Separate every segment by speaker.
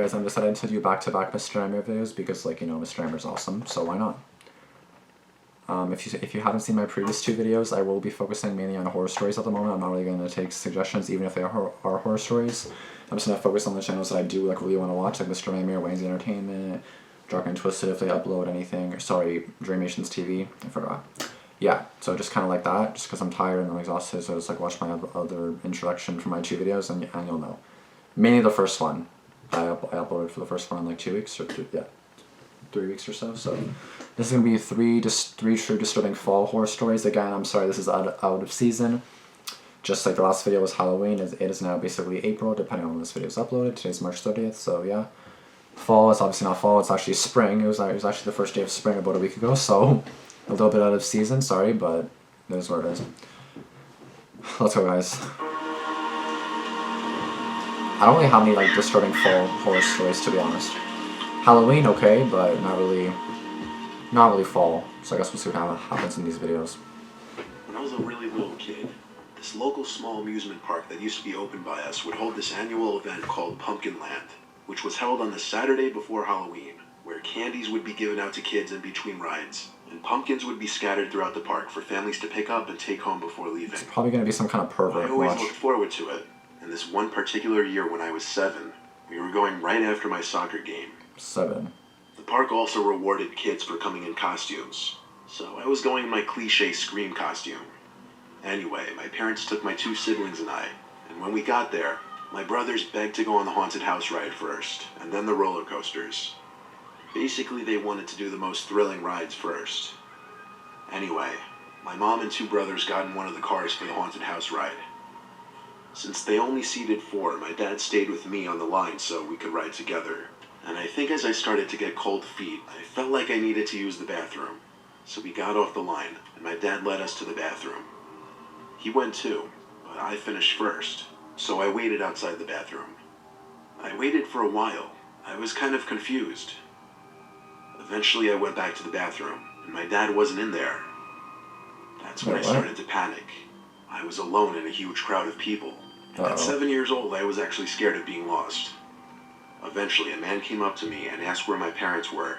Speaker 1: guys, I'm deciding to do back-to-back Mr. Nightmare videos because, like, you know, Mr. Nightmare's awesome, so why not? If you haven't seen my previous 2 videos, I will be focusing mainly on horror stories at the moment. I'm not really going to take suggestions, even if they are horror stories. I'm just going to focus on the channels that I do like really want to watch, like Mr. Nightmare, Wayne's Entertainment, Dark and Twisted if they upload anything, or sorry, Dreamations TV, I forgot. Yeah, so just kind of like that, just because I'm tired and I'm exhausted, so just like watch my other introduction for my 2 videos and you'll know. Mainly the first one. I uploaded for the first one in like 2 weeks, or 3 weeks or so. So this is gonna be three true disturbing fall horror stories. Again, I'm sorry this is out of season. Just like the last video was Halloween, it is now basically April, depending on when this video is uploaded. Today's March 30th, so yeah. Fall is obviously not fall, it's actually spring. It was actually the first day of spring about a week ago, so a little bit out of season, sorry, but it is what it is. Let's go, guys. I don't really have any like disturbing fall horror stories, to be honest. Halloween, okay, but not really fall. So I guess we'll see what happens in these videos.
Speaker 2: When I was a really little kid, this local small amusement park that used to be open by us would hold this annual event called Pumpkin Land, which was held on the Saturday before Halloween, where candies would be given out to kids in between rides, and pumpkins would be scattered throughout the park for families to pick up and take home before leaving.
Speaker 1: It's probably going to be some kind of pervert.
Speaker 2: I always looked forward to it, and this one particular year when I was 7, we were going right after my soccer game.
Speaker 1: 7.
Speaker 2: The park also rewarded kids for coming in costumes, so I was going in my cliche Scream costume. Anyway, my parents took my 2 siblings and I, and when we got there, my brothers begged to go on the haunted house ride first, and then the roller coasters. Basically, they wanted to do the most thrilling rides first. Anyway, my mom and 2 brothers got in one of the cars for the haunted house ride. Since they only seated 4, my dad stayed with me on the line so we could ride together. And I think as I started to get cold feet, I felt like I needed to use the bathroom. So we got off the line, and my dad led us to the bathroom. He went too, but I finished first, so I waited outside the bathroom. I waited for a while. I was kind of confused. Eventually I went back to the bathroom, and my dad wasn't in there. That's when I started to panic. I was alone in a huge crowd of people. And at 7 years old, I was actually scared of being lost. Eventually, a man came up to me and asked where my parents were.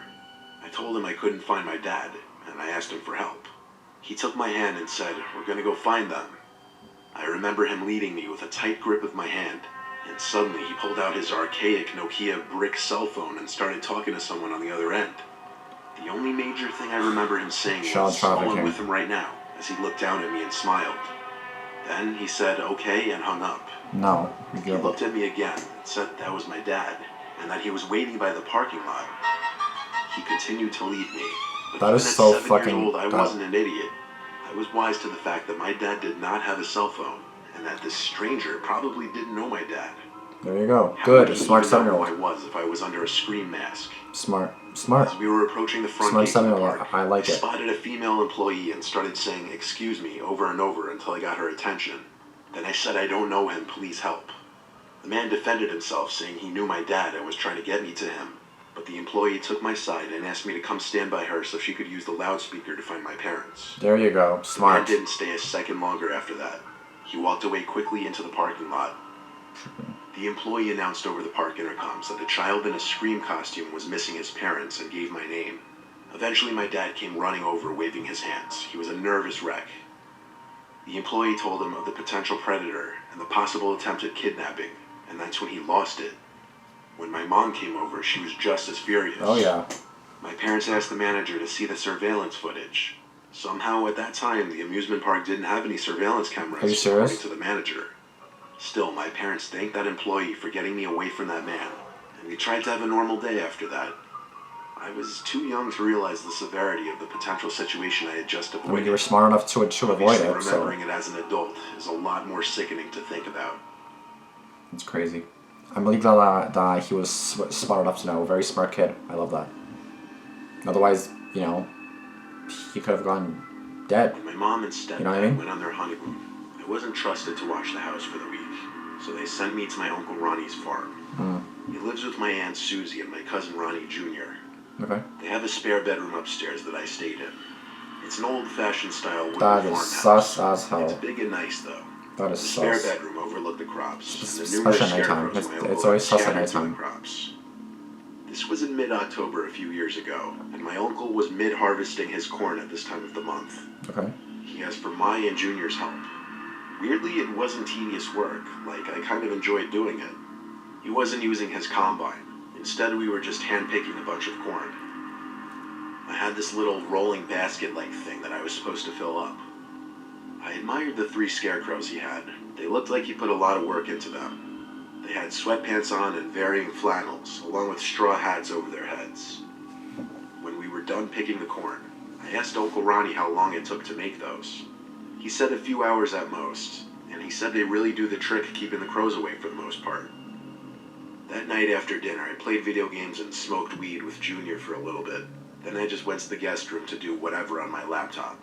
Speaker 2: I told him I couldn't find my dad, and I asked him for help. He took my hand and said, "We're gonna go find them." I remember him leading me with a tight grip of my hand, and suddenly he pulled out his archaic Nokia brick cell phone and started talking to someone on the other end. The only major thing I remember him saying was, "Someone with him right now," as he looked down at me and smiled. Then he said, "Okay," and hung up.
Speaker 1: No.
Speaker 2: He looked at me again and said that was my dad, and that he was waiting by the parking lot. He continued to lead me, but
Speaker 1: that
Speaker 2: even
Speaker 1: is
Speaker 2: at
Speaker 1: so
Speaker 2: 7
Speaker 1: fucking
Speaker 2: years old, I wasn't an idiot. I was wise to the fact that my dad did not have a cell phone, and that this stranger probably didn't know my dad.
Speaker 1: There you go.
Speaker 2: How
Speaker 1: Good.
Speaker 2: would he
Speaker 1: Smart
Speaker 2: even know
Speaker 1: 7-year-old.
Speaker 2: who I was if I was under a Scream mask?
Speaker 1: Smart.
Speaker 2: As we were approaching the front
Speaker 1: Smart
Speaker 2: gate of the
Speaker 1: 7-year-old.
Speaker 2: park,
Speaker 1: I like it.
Speaker 2: spotted a female employee and started saying "excuse me" over and over until I got her attention. Then I said, "I don't know him, please help." The man defended himself, saying he knew my dad and was trying to get me to him. But the employee took my side and asked me to come stand by her so she could use the loudspeaker to find my parents.
Speaker 1: There you go. Smart.
Speaker 2: The man didn't stay a second longer after that. He walked away quickly into the parking lot. The employee announced over the park intercoms that a child in a Scream costume was missing his parents and gave my name. Eventually my dad came running over, waving his hands. He was a nervous wreck. The employee told him of the potential predator and the possible attempted kidnapping, and that's when he lost it. When my mom came over, she was just as furious.
Speaker 1: Oh yeah.
Speaker 2: My parents asked the manager to see the surveillance footage. Somehow at that time, the amusement park didn't have any surveillance cameras,
Speaker 1: Are you serious?
Speaker 2: according to the manager. Still, my parents thanked that employee for getting me away from that man, and we tried to have a normal day after that. I was too young to realize the severity of the potential situation I had just avoided.
Speaker 1: I mean, you were smart enough to avoid it, so...
Speaker 2: remembering it as an adult is a lot more sickening to think about.
Speaker 1: It's crazy. I believe that he was smart enough to know. Very smart kid. I love that. Otherwise, you know, he could have gone dead.
Speaker 2: When my mom and stepdad went on their honeymoon, I wasn't trusted to watch the house for the week, so they sent me to my Uncle Ronnie's farm. He lives with my Aunt Susie and my cousin Ronnie Jr.
Speaker 1: Okay.
Speaker 2: They have a spare bedroom upstairs that I stayed in. It's an old-fashioned style wooden
Speaker 1: That is sus as hell.
Speaker 2: It's big and nice, though.
Speaker 1: That is
Speaker 2: The
Speaker 1: sus.
Speaker 2: spare bedroom overlooked the crops, and the
Speaker 1: Especially
Speaker 2: numerous
Speaker 1: at nighttime.
Speaker 2: scarecrows my
Speaker 1: It's
Speaker 2: uncle
Speaker 1: always
Speaker 2: had
Speaker 1: sus at
Speaker 2: scattered through the
Speaker 1: nighttime.
Speaker 2: crops. This was in mid-October a few years ago, and my uncle was mid-harvesting his corn at this time of the month.
Speaker 1: Okay.
Speaker 2: He asked for my and Junior's help. Weirdly, it wasn't tedious work, like I kind of enjoyed doing it. He wasn't using his combine. Instead, we were just hand-picking a bunch of corn. I had this little rolling basket-like thing that I was supposed to fill up. I admired the 3 scarecrows he had. They looked like he put a lot of work into them. They had sweatpants on and varying flannels, along with straw hats over their heads. When we were done picking the corn, I asked Uncle Ronnie how long it took to make those. He said a few hours at most, and he said they really do the trick keeping the crows away for the most part. That night after dinner, I played video games and smoked weed with Junior for a little bit. Then I just went to the guest room to do whatever on my laptop.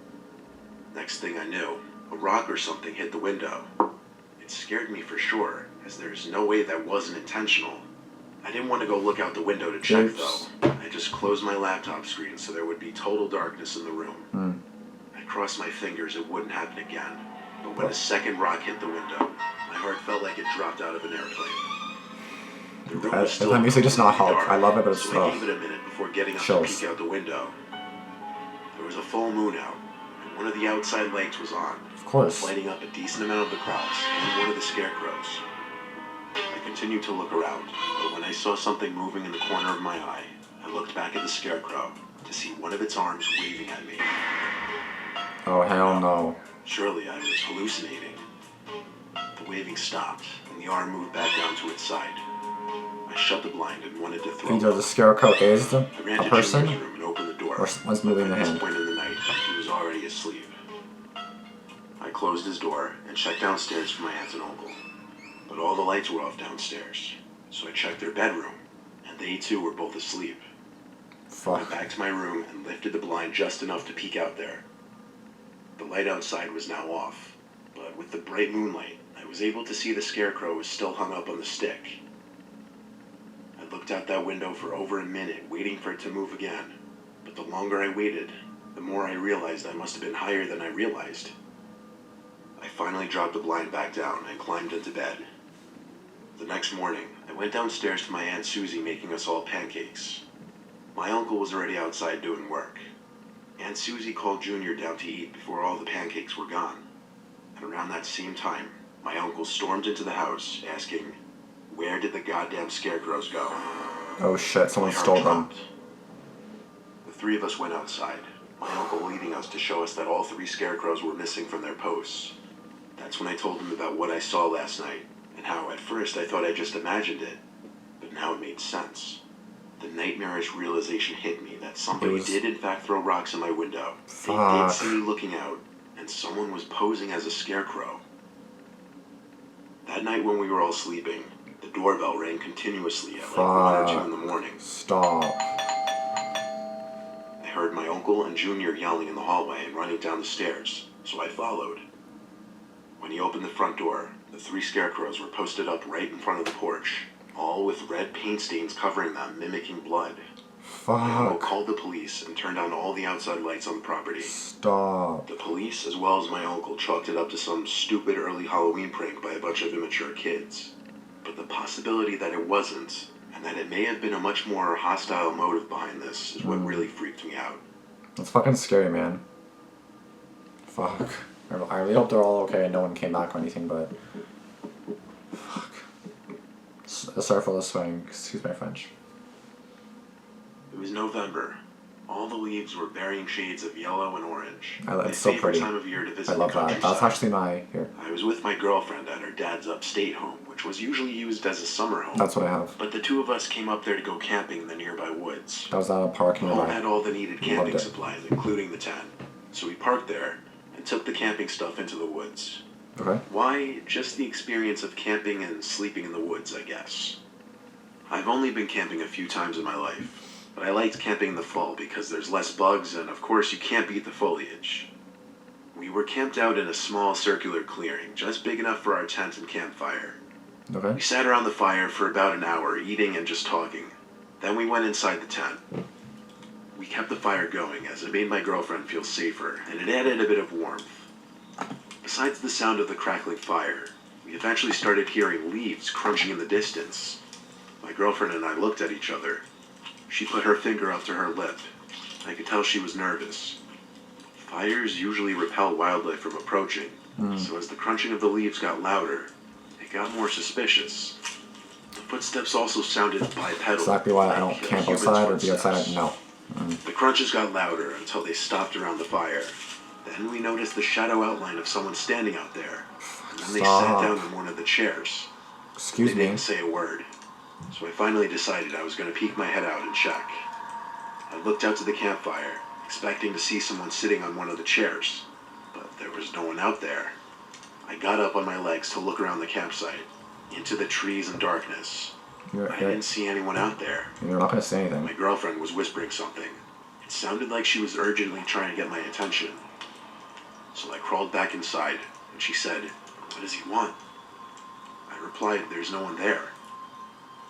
Speaker 2: Next thing I knew, a rock or something hit the window. It scared me for sure, as there's no way that wasn't intentional. I didn't want to go look out the window to check though. I just closed my laptop screen so there would be total darkness in the room. I crossed my fingers it wouldn't happen again. But when a second rock hit the window, my heart felt like it dropped out of an airplane. The room was still
Speaker 1: that music does not help.
Speaker 2: dark,
Speaker 1: I love it, but it's
Speaker 2: so I gave it a minute before getting up to peek out the window. There was a full moon out, and one of the outside lights was on.
Speaker 1: Of course.
Speaker 2: Lighting up a decent amount of the crops and one of the scarecrows. I continued to look around, but when I saw something moving in the corner of my eye, I looked back at the scarecrow to see one of its arms waving at me.
Speaker 1: Oh, hell no.
Speaker 2: Surely I was hallucinating. The waving stopped, and the arm moved back down to its side. I shut the blind and wanted to throw
Speaker 1: Either the scarecrow is
Speaker 2: I ran
Speaker 1: a
Speaker 2: to
Speaker 1: person,
Speaker 2: Junior's room and opened the door.
Speaker 1: or someone's moving the
Speaker 2: At this
Speaker 1: hand.
Speaker 2: point in the night, he was already asleep. I closed his door and checked downstairs for my aunt and uncle. But all the lights were off downstairs, so I checked their bedroom, and they too were both asleep. I went
Speaker 1: Fuck.
Speaker 2: back to my room and lifted the blind just enough to peek out there. The light outside was now off, but with the bright moonlight, I was able to see the scarecrow was still hung up on the stick. I looked out that window for over a minute, waiting for it to move again. But the longer I waited, the more I realized I must have been higher than I realized. I finally dropped the blind back down and climbed into bed. The next morning, I went downstairs to my Aunt Susie making us all pancakes. My uncle was already outside doing work. Aunt Susie called Junior down to eat before all the pancakes were gone. And around that same time, my uncle stormed into the house, asking, "Where did the goddamn scarecrows go?"
Speaker 1: Oh shit, someone
Speaker 2: My heart
Speaker 1: stole them.
Speaker 2: dropped. The 3 of us went outside, my uncle leading us to show us that all 3 scarecrows were missing from their posts. That's when I told him about what I saw last night, and how at first I thought I just imagined it, but now it made sense. The nightmarish realization hit me that somebody did in fact throw rocks in my window. They did see me looking out, and someone was posing as a scarecrow. That night when we were all sleeping, the doorbell rang continuously at like 1 or 2 in the morning.
Speaker 1: Stop.
Speaker 2: I heard my uncle and Junior yelling in the hallway and running down the stairs, so I followed. When he opened the front door, the 3 scarecrows were posted up right in front of the porch, all with red paint stains covering them, mimicking blood. My uncle
Speaker 1: Fuck.
Speaker 2: called the police and turned on all the outside lights on the property.
Speaker 1: Stop.
Speaker 2: The police, as well as my uncle, chalked it up to some stupid early Halloween prank by a bunch of immature kids. But the possibility that it wasn't, and that it may have been a much more hostile motive behind this, is what really freaked me out.
Speaker 1: That's fucking scary, man. Fuck. I really hope they're all okay and no one came back or anything, but... Fuck. Sorry for the swearing. Excuse my French.
Speaker 2: It was November. All the leaves were varying shades of yellow and orange.
Speaker 1: It's so pretty.
Speaker 2: Time of year to visit
Speaker 1: I love
Speaker 2: the
Speaker 1: that.
Speaker 2: countryside.
Speaker 1: That's actually my... Here.
Speaker 2: I was with my girlfriend at her dad's upstate home, which was usually used as a summer home.
Speaker 1: That's what I have.
Speaker 2: But the 2 of us came up there to go camping in the nearby woods.
Speaker 1: That was at a park
Speaker 2: The home
Speaker 1: nearby.
Speaker 2: had all the needed camping
Speaker 1: Loved it.
Speaker 2: supplies, including the tent. So we parked there and took the camping stuff into the woods.
Speaker 1: Okay.
Speaker 2: Why? Just the experience of camping and sleeping in the woods, I guess. I've only been camping a few times in my life, but I liked camping in the fall because there's less bugs and of course you can't beat the foliage. We were camped out in a small circular clearing, just big enough for our tent and campfire.
Speaker 1: Okay.
Speaker 2: We sat around the fire for about an hour, eating and just talking. Then we went inside the tent. We kept the fire going as it made my girlfriend feel safer, and it added a bit of warmth. Besides the sound of the crackling fire, we eventually started hearing leaves crunching in the distance. My girlfriend and I looked at each other. She put her finger up to her lip. I could tell she was nervous. Fires usually repel wildlife from approaching, so as the crunching of the leaves got louder, it got more suspicious. The footsteps also sounded bipedal.
Speaker 1: Exactly why I don't camp outside or be outside. No.
Speaker 2: The crunches got louder until they stopped around the fire. Then we noticed the shadow outline of someone standing out there. And then they sat down in one of the chairs.
Speaker 1: Excuse
Speaker 2: They
Speaker 1: me.
Speaker 2: didn't say a word. So I finally decided I was going to peek my head out and check. I looked out to the campfire, expecting to see someone sitting on one of the chairs. But there was no one out there. I got up on my legs to look around the campsite, into the trees and darkness. I didn't see anyone out there.
Speaker 1: You're not going to say anything.
Speaker 2: My girlfriend was whispering something. It sounded like she was urgently trying to get my attention. So I crawled back inside, and she said, "What does he want?" I replied, "There's no one there."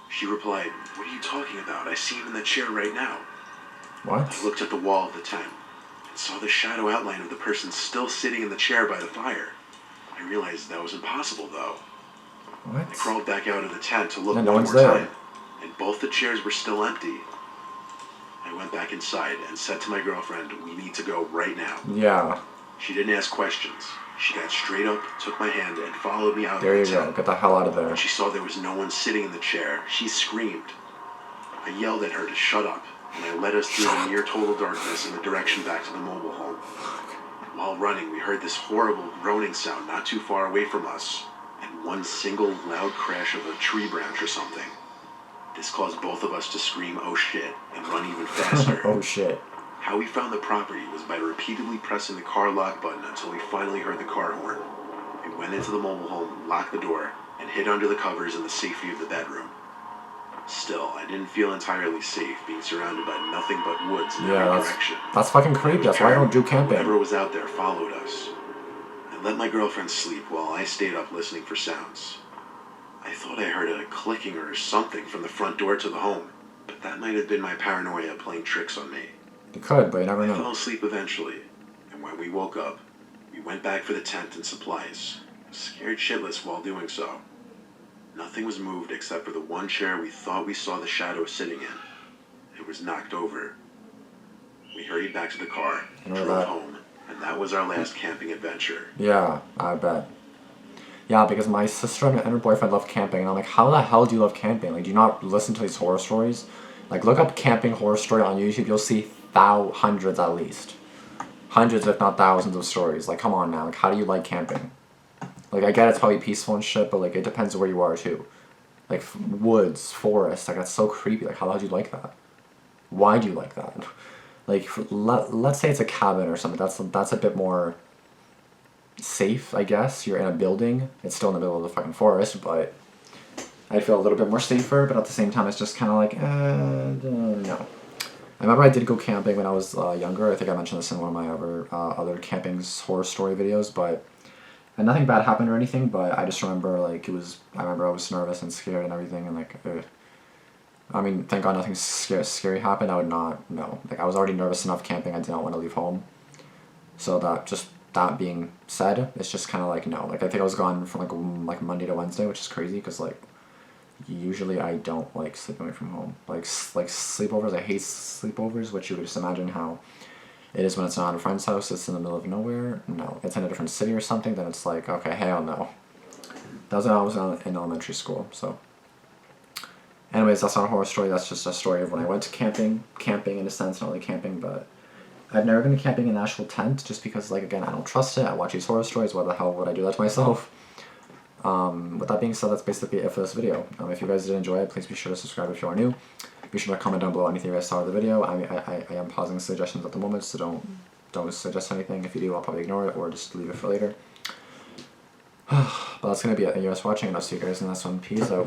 Speaker 2: She replied, "What are you talking about? I see him in the chair right now."
Speaker 1: What?
Speaker 2: I looked at the wall of the tent and saw the shadow outline of the person still sitting in the chair by the fire. I realized that was impossible, though.
Speaker 1: What?
Speaker 2: I crawled back out of the tent to look
Speaker 1: Yeah, no
Speaker 2: one
Speaker 1: one's
Speaker 2: more
Speaker 1: there.
Speaker 2: time, and both the chairs were still empty. I went back inside and said to my girlfriend, "We need to go right now."
Speaker 1: Yeah.
Speaker 2: She didn't ask questions. She got straight up, took my hand, and followed me out
Speaker 1: There
Speaker 2: of
Speaker 1: you
Speaker 2: the
Speaker 1: go.
Speaker 2: tent.
Speaker 1: Get the hell out of there.
Speaker 2: When she saw there was no one sitting in the chair, she screamed. I yelled at her to shut up, and I led us through the near total darkness in the direction back to the mobile home. While running, we heard this horrible groaning sound not too far away from us, and one single loud crash of a tree branch or something. This caused both of us to scream, "Oh shit," and run even faster.
Speaker 1: Oh shit.
Speaker 2: How we found the property was by repeatedly pressing the car lock button until we finally heard the car horn. We went into the mobile home, locked the door, and hid under the covers in the safety of the bedroom. Still, I didn't feel entirely safe being surrounded by nothing but woods in
Speaker 1: Yeah,
Speaker 2: every direction.
Speaker 1: that's fucking creepy. That's why I don't do camping.
Speaker 2: Whoever was out there followed us. I let my girlfriend sleep while I stayed up listening for sounds. I thought I heard a clicking or something from the front door to the home, but that might have been my paranoia playing tricks on me.
Speaker 1: You could, but you never
Speaker 2: I
Speaker 1: know.
Speaker 2: fell asleep eventually, and when we woke up, we went back for the tent and supplies, scared shitless while doing so. Nothing was moved except for the one chair we thought we saw the shadow sitting in. It was knocked over. We hurried back to the car, drove home, and that was our last camping adventure.
Speaker 1: Yeah, I bet. Yeah, because my sister and her boyfriend love camping, and I'm like, how the hell do you love camping? Like, do you not listen to these horror stories? Like, look up camping horror story on YouTube, you'll see hundreds at least. Hundreds, if not thousands of stories. Like, come on now, like, how do you like camping? Like, I get it's probably peaceful and shit, but, like, it depends where you are, too. Like, woods, forests, like, that's so creepy. Like, how the hell do you like that? Why do you like that? Like, let's say it's a cabin or something. That's a bit more safe, I guess. You're in a building. It's still in the middle of the fucking forest, but I feel a little bit more safer, but at the same time, it's just kind of like, no. I remember I did go camping when I was younger. I think I mentioned this in one of my other camping horror story videos, but and nothing bad happened or anything, but I just remember, like, I remember I was nervous and scared and everything, and, like, I mean, thank God nothing scary happened. I would not, no. Like, I was already nervous enough camping, I did not want to leave home. So that being said, it's just kind of like, no. Like, I think I was gone from, like Monday to Wednesday, which is crazy, because, like, usually I don't like sleeping away from home. Like sleepovers, I hate sleepovers, which you would just imagine how it is when it's not at a friend's house, it's in the middle of nowhere. No, it's in a different city or something, then it's like, okay, hell no. That was when I was in elementary school, so. Anyways, that's not a horror story, that's just a story of when I went to camping in a sense, not really camping, but I've never been camping in an actual tent, just because, like, again, I don't trust it. I watch these horror stories, why the hell would I do that to myself? With that being said, that's basically it for this video. If you guys did enjoy it, please be sure to subscribe if you are new. Be sure to comment down below anything you guys saw of the video. I am pausing suggestions at the moment, so don't suggest anything. If you do, I'll probably ignore it or just leave it for later. But that's going to be it. Thank you guys for watching, and I'll see you guys in the next one. Peace out.